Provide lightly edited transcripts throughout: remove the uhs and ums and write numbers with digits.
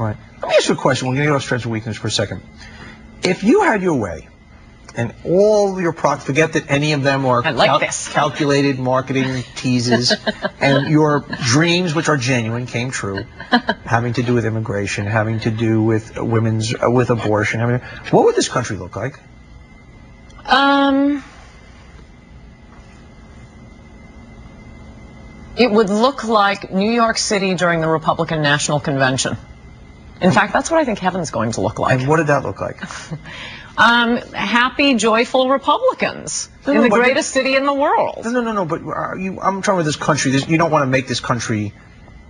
Right. Let me ask you a question. We're going to get off strengths and weakness for a second. If you had your way, and all your products, forget that any of them are calculated marketing teases, and your dreams, which are genuine, came true, having to do with immigration, having to do with with abortion. What would this country look like? It would look like New York City during the Republican National Convention. In fact, that's what I think heaven's going to look like. And what did that look like? Happy, joyful Republicans in the greatest city in the world. No, but I'm talking about this country. You don't want to make this country.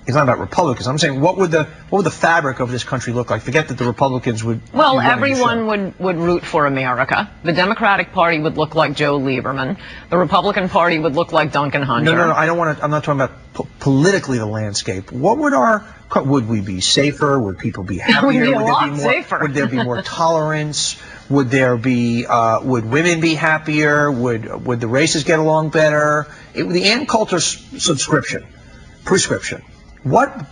It's not about Republicans. I'm saying, what would the fabric of this country look like? Forget that the Republicans would. Well, everyone would root for America. The Democratic Party would look like Joe Lieberman. The Republican Party would look like Duncan Hunter. No. I don't want to. I'm not talking about politically the landscape. What would we be safer? Would people be happier? Would be a lot safer. Would there be more tolerance? Would there be? Would women be happier? Would the races get along better? The Ann Coulter prescription.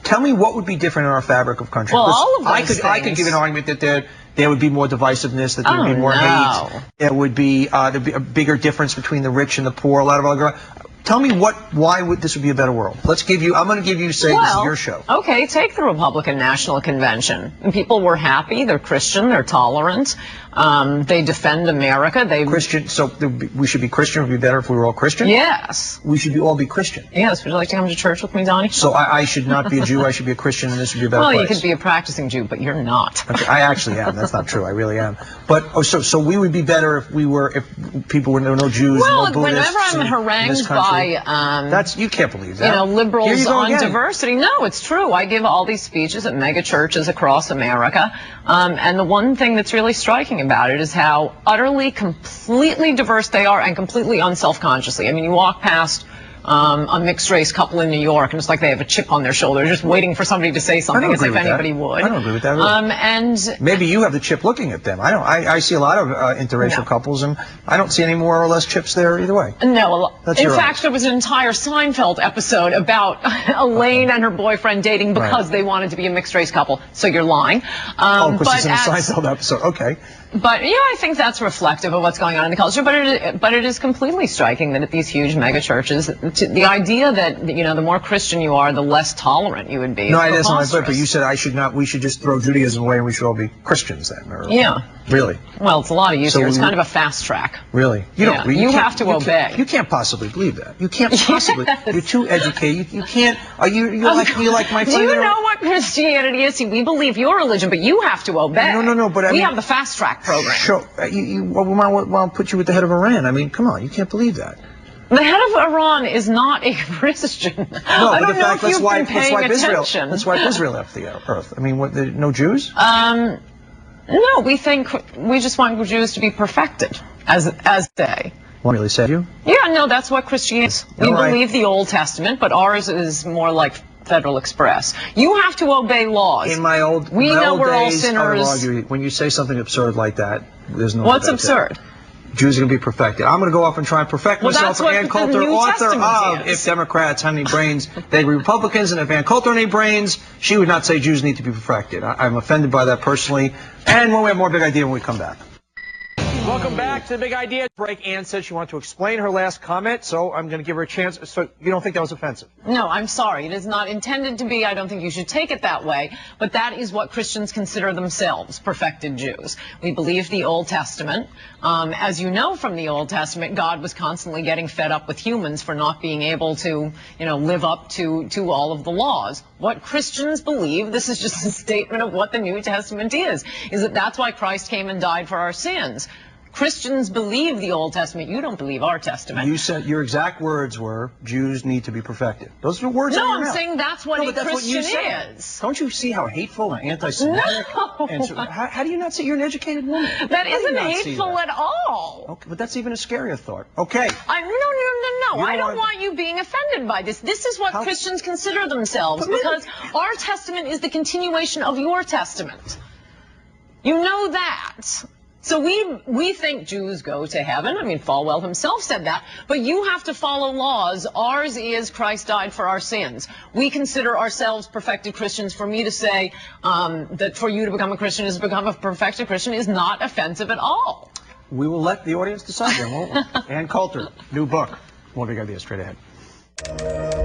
Tell me what would be different in our fabric of country? Well, all of those things. I could give an argument that there would be more divisiveness, that there would be more hate, there would be a bigger difference between the rich and the poor. A lot of other. Tell me why would this would be a better world? I'm going to give you, this is your show. Okay, take the Republican National Convention. And people were happy. They're Christian. They're tolerant. They defend America. Christian. So we should be Christian. It would be better if we were all Christian. Yes. We should all be Christian. Yes. Would you like to come to church with me, Donnie? So I should not be a Jew. I should be a Christian, and this would be a better place. Well, you could be a practicing Jew, but you're not. Okay, I actually am. That's not true. I really am. But so we would be better if people were no Jews, no Buddhists. Well, whenever I'm harangued by you can't believe that. Liberals on diversity. No, it's true. I give all these speeches at mega churches across America, and the one thing that's really striking about it is how utterly, completely diverse they are, and completely unself-consciously. I mean, you walk past a mixed-race couple in New York, and it's like they have a chip on their shoulder, just waiting for somebody to say something, as if anybody would. I don't agree with that. Really. And maybe you have the chip looking at them. I see a lot of interracial couples, and I don't see any more or less chips there either way. No. In fact, there was an entire Seinfeld episode about Elaine and her boyfriend dating because they wanted to be a mixed-race couple. So you're lying. Because it's in a Seinfeld episode. Okay. But I think that's reflective of what's going on in the culture. But it is completely striking that at these huge mega churches, the idea that the more Christian you are, the less tolerant you would be. No, that's not my point. But you said we should just throw Judaism away and we should all be Christians then. Yeah. Really? Well, it's a lot easier. It's kind of a fast track. Really? You have to obey. You can't possibly believe that. You can't possibly. Yes. You're too educated. You can't. You like my friend? Do you know what Christianity is? See, we believe your religion, but you have to obey. No. But we have the fast track program. Sure. We might put you with the head of Iran. I mean, come on. You can't believe that. The head of Iran is not a Christian. No, I don't know if let's you've been paying attention. Let's wipe Israel off the earth. I mean, no Jews? No, we just want Jews to be perfected, as they. What really said you? Yeah, no, that's what Christianity is. We believe the Old Testament, but ours is more like Federal Express. You have to obey laws. In my old we know we're all sinners. I would argue, when you say something absurd like that, there's no. What's absurd? Jews are going to be perfected. I'm going to go off and try and perfect myself. Ann Coulter, author of If Democrats Had Any Brains, They'd Be Republicans, and if Ann Coulter had any brains, she would not say Jews need to be perfected. I'm offended by that personally. And when we have more Big Idea when we come back. Welcome back to the Big Idea Break. Ann said she wanted to explain her last comment, so I'm going to give her a chance. So you don't think that was offensive? No, I'm sorry. It is not intended to be. I don't think you should take it that way. But that is what Christians consider themselves, perfected Jews. We believe the Old Testament. As you know from the Old Testament, God was constantly getting fed up with humans for not being able to, live up to all of the laws. What Christians believe, this is just a statement of what the New Testament is that that's why Christ came and died for our sins. Christians believe the Old Testament. You don't believe our Testament. You said your exact words were Jews need to be perfected. Those are the words. No, I'm saying that's what a Christian is. Don't you see how hateful and anti-Semitic? No. And so, how do you not see? You're an educated woman. That isn't hateful at all. Okay, but that's even a scarier thought. Okay. No. I don't want you being offended by this. This is what Christians consider themselves because our Testament is the continuation of your Testament. You know that. So we think Jews go to heaven. I mean, Falwell himself said that. But you have to follow laws. Ours is Christ died for our sins. We consider ourselves perfected Christians. For me to say that for you to become a Christian is to become a perfected Christian is not offensive at all. We will let the audience decide then, won't we? Ann Coulter, new book. More big ideas straight ahead.